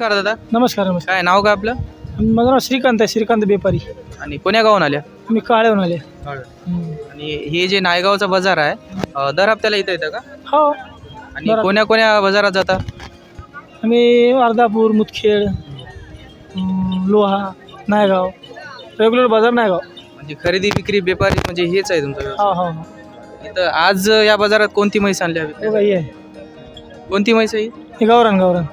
नमस्कार दादा. नमस्कार नमस्कार. काय नाव काय आपलं? माझं नाव श्रीकांत आहे, श्रीकांत बेपारी. आणि कोण्या गावून आल्या? मी काळेहून आले. आणि हे जे नायगावचा बाजार आहे दर हप्त्याला इथं येतं का? हो. आणि कोण्या कोण्या बाजारात जाता? आम्ही अर्धापूर, मुदखेड, लोहा, नायगाव, रेग्युलर बाजार नायगाव. म्हणजे खरेदी विक्री व्यापारी म्हणजे हेच आहे तुमचं व्यवसाय? हो हो. इथं आज या बाजारात कोणती म्हैस आणली हवी? हे बाई आहे, कोणती म्हैस आहे? हे गावरान गावरान.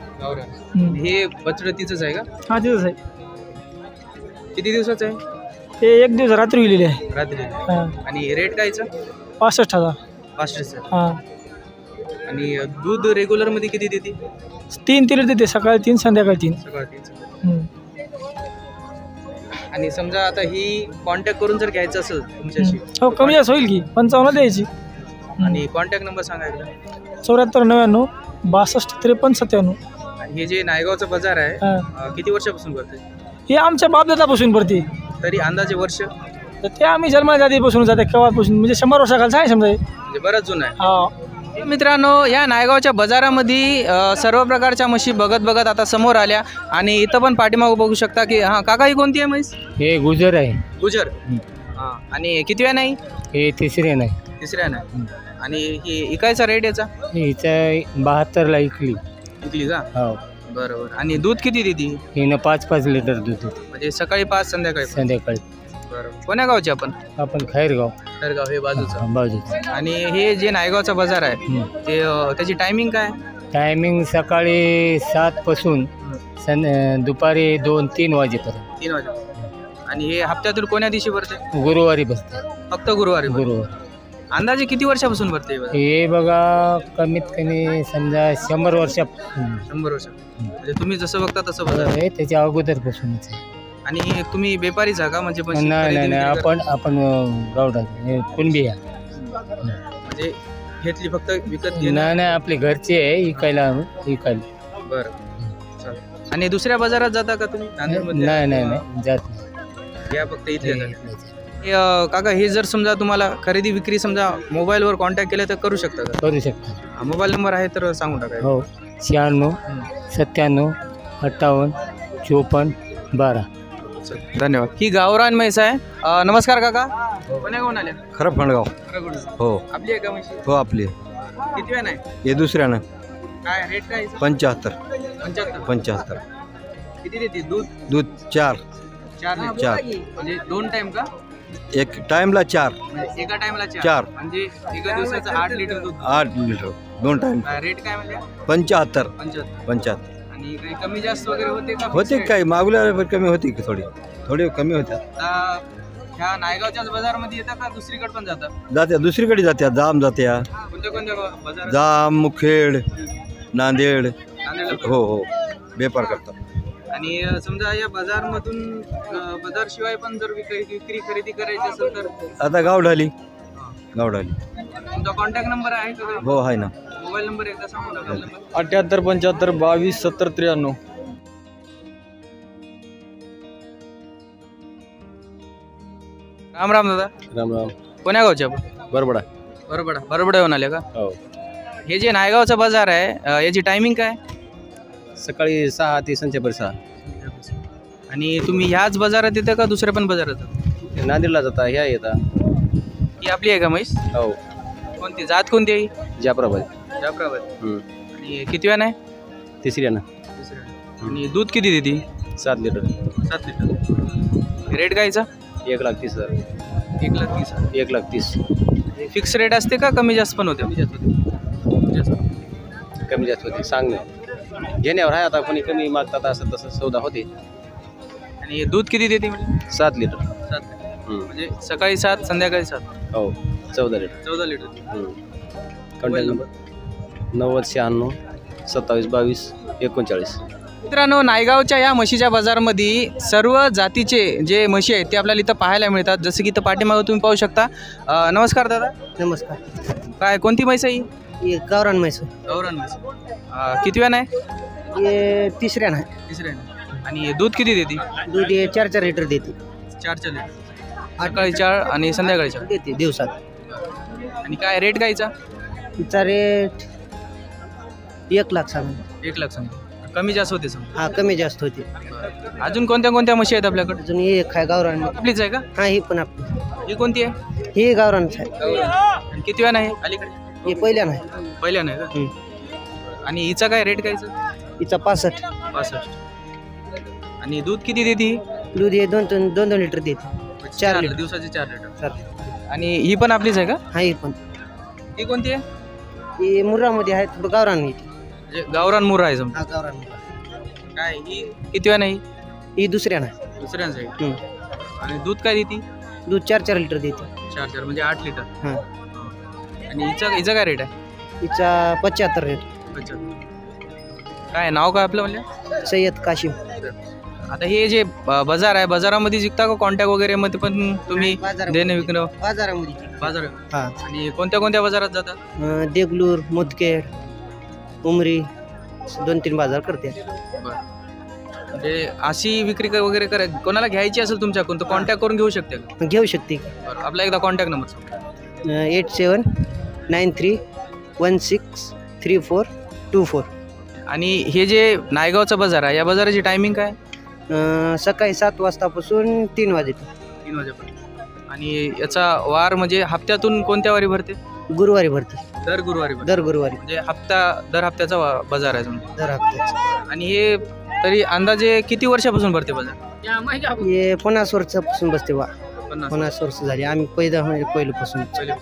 हे बचडतीच आहे का? हा तिथंच आहे. किती दिवसाचं आहे? ते एक दिवस रात्री विलेली आहे. रात्री. हा. आणि रेट कायचा? 65,000. 65. हां. आणि दूध रेग्युलर मध्ये किती देते? 3 लिटर देते, सकाळी 3 संध्याकाळी 3. सकाळी 3. आणि समजा आता ही कॉन्टॅक्ट करून जर घ्यायचं असेल तुमच्याशी हो कमी जास्त होईल की 55 द्यायची. आणि कॉन्टॅक्ट नंबर सांगा एकदा. 7499 62 53 97. आणि हे जे नायगावचं बाजार आहे हां. किती वर्षापासून करते? हे आमच्या बापदादापासून पडते. तरी अंदाजे वर्ष? तर ते आम्ही जन्माला जातीपासून जाते केव्हापासून, म्हणजे 100 वर्षाखालचं आहे समजा. म्हणजे बराच जुनं आहे. हा. मित्रांनो, या नायगावच्या बाजारामध्ये सर्व प्रकारच्या म्हशी बघत आता समोर आल्या. आणि इथं पण पाठीमागं बघू शकता की हां काका ही कोणती आहे म्हैस? हे गुजर आहे. गुजर. हां. आणि किती वेळ नाही? हे तिसरे नाही. तिसऱ्या नाही. आणि ही इकायचा रेट याचा? हिच्या 72ला इकली. इकली का? हो. बरोबर. आणि दूध किती देते? हिनं 5-5 लिटर दूध देते. म्हणजे सकाळी 5 संध्याकाळी 5. संध्याकाळी. बरोबर. कोण्या गावचे आपण? आपण खैरगाव. खैरगाव हे बाजूचं. बाजूचं. आणि हे जे नायगावचा बाजार आहे ते त्याची टायमिंग काय? टायमिंग सकाळी 7 पासून दुपारी 2-3 वाजेपर्यंत. 3 वाजे. आणि हे हप्त्यातून कोण्या दिवशी भरते? गुरुवारी बसते. फक्त गुरुवारी? गुरुवार. अंदाजे किती वर्षापासून भरते? हे बघा कमीत कमी समजा 100 वर्ष. 100 वर्ष. म्हणजे तुम्ही जसं बघता तसं बघा. हे त्याच्या अगोदरपासूनच आहे. आणि तुम्ही व्यापारीच का? म्हणजे नाही आपण गावडा कुणबी आहे. म्हणजे घेतली फक्त विकत घे? नाही आपले घरचे आहे इकायला. बरं. आणि दुसऱ्या बाजारात जाता का तुम्ही? नाही जात नाही. या फक्त इथे. काका हे जर समजा तुम्हाला खरेदी विक्री समजा मोबाईलवर कॉन्टॅक्ट केलं तर करू शकता का? करू शकता. मोबाईल नंबर आहे तर सांगू टाका. हो. 96 97 58 54 12. धन्यवाद. ही गावरान म्हैस आहे. नमस्कार काका. कोण्या गावून आल्या? खरं फंडगाव. हो. आपली आहे का म्हशी? हो आपली. किती वेळ नाही? हे दुसऱ्यानं. काय रेट काय? 75. 75. किती देते दूध? दूध 4. 4. म्हणजे 2 टाइम का? एक टाइमला 4. म्हणजे एका टाइमला 4. म्हणजे एका दिवसाचं 8 लिटर दूध. 8 लिटर 2 टाइम. रेट काय म्हणजे? 75. 75. आणि काही कमी जास्त वगैरे होते का? होते काही मागल्या कमी होती की थोडी कमी होत्या. ह्या नायगावच्याच बाजारमध्ये येतात का दुसरीकडे पण जातात? जात्या दुसरीकडे जात्या. जाम जात्या. कोणत्या बाजार? जाम, मुखेड, नांदेड. हो व्यापार करतात. आणि समजा या बाजारमधून बाजार शिवाय पण जर विक्री खरेदी करायची असेल तर? आता गावढाली. तुमचा कॉन्टॅक्ट नंबर आहे का? हो आहे ना. मोबाईल नंबर एकदा सांगू नका. 78 75 22 70 93. राम राम दादा. राम राम. कोण्या गावचे आपण? बरबडा येऊन आले का? हो. हे जे नायगावचा बाजार आहे याची टायमिंग काय? सकाळी 6 ते संध्याकाळी 6. आणि तुम्ही ह्याच बाजारात येतं का दुसऱ्या पण बाजारात येतात? नांदेडला जाता ह्या येतात. ही आपली आहे का म्हैस? हो. कोणती जात कोणती आहे? जाफराबाद. आणि किती वेळ नाही? तिसऱ्यानं. आणि दूध किती देते? 7 लिटर. 7 लिटर. रेट कायचा? 1,30,000. 1,30,000. 1,30,000. फिक्स रेट असते का कमी जास्त पण होते? कमी जास्त होते सांगण्यावर घेण्यावर आहे. आता कोणी कमी मागतात असं तसं सौदा होते. आणि दूध किती देते? 7 लिटर. 7 लिटर. म्हणजे सकाळी 7 संध्याकाळी 7. हो. 14 लिटर. 14 लिटर. Contact number 90 96 27 22 39. मित्रांनो, नायगावच्या या म्हशीच्या बाजारमध्ये सर्व जातीचे जे म्हशी आहेत ते आपल्याला इथं पाहायला मिळतात. जसं की इथं पाठीमागं तुम्ही पाहू शकता. नमस्कार दादा. नमस्कार. काय कोणती म्हैस आहे? ये गावरान म्हैस. गावरान म्हैस. किती वेळ नाही? ये तिसऱ्या नाही. तिसऱ्या. आणि दूध किती देते? दूध 4 लिटर देते. 4 लिटर. सकाळी 4 आणि संध्याकाळी 4 देते दिवसात. आणि काय रेट कायचा? तिचा रेट 1 लाख सांग. 1 लाख सांग. कमी जास्त होते समजा. हा कमी जास्त होते. अजून कोणत्या कोणत्या म्हशी आहेत आपल्याकडे? अजून ही एक आहे गावरान. आपलीच आहे का? हा ही पण आपली. ही कोणती आहे? ही गावरानच आहे. आणि किती वेळा आहे अलीकडे? ही पहिल्या नाही. पहिल्या नाही का? आणि हिचा काय रेट काय हिचा 65. 65. आणि दूध किती देते ही? दूध हे 2 लिटर देते. 4 लिटर दिवसाचे 4 लिटर. 4. आणि ही पण आपलीच आहे का? हा ही पण. ही कोणती आहे? ही मुर्रामध्ये आहे. थोडं गावरान येते. म्हणजे गावरान मुर्रा आहे समजा. हा गावरान. काय ही किती वेळा नाही? ही दुसऱ्या नाही. दुसऱ्यांचं आहे. आणि दूध काय देते? दूध 4 लिटर देते. 4 म्हणजे 8 लिटर. हा. आणि हिचा काय रेट आहे? हिचा 75 रेट. 75. काय नाव काय आपलं म्हणजे? सय्यद काशिम. आता हे जे बाजार आहे, बाजारामध्ये विकता का कॉन्टॅक्ट वगैरे मध्ये पण तुम्ही देणं विकणं? बाजारामध्ये. बाजार. हा. आणि कोणत्या कोणत्या बाजारात जातात? देगलूर, मुदखेड, उमरी 2-3 बाजार करते. म्हणजे अशी विक्री वगैरे करा कोणाला घ्यायची असेल तुमच्याकडून तर कॉन्टॅक्ट करून घेऊ शकते का? घेऊ शकते. बरं, आपला एकदा कॉन्टॅक्ट नंबर सांगा. 8793163424. आणि हे जे नायगावचा बाजार आहे या बाजाराची टायमिंग काय? सकाळी 7 वाजतापासून 3 वाजेपर्यंत. 3 वाजेपर्यंत. आणि याचा वार म्हणजे हप्त्यातून कोणत्या वारी भरते? गुरुवारी भरते. दर गुरुवारी भरते. दर गुरुवारी. म्हणजे दर हप्त्याचा बाजार आहे समजा. दर हप्त्याचा. आणि हे तरी अंदाजे किती वर्षापासून भरते बाजार? हे 50 वर्षापासून बसते. 50 50 वर्ष झाली. आम्ही पहिल्यापासून. पहिले.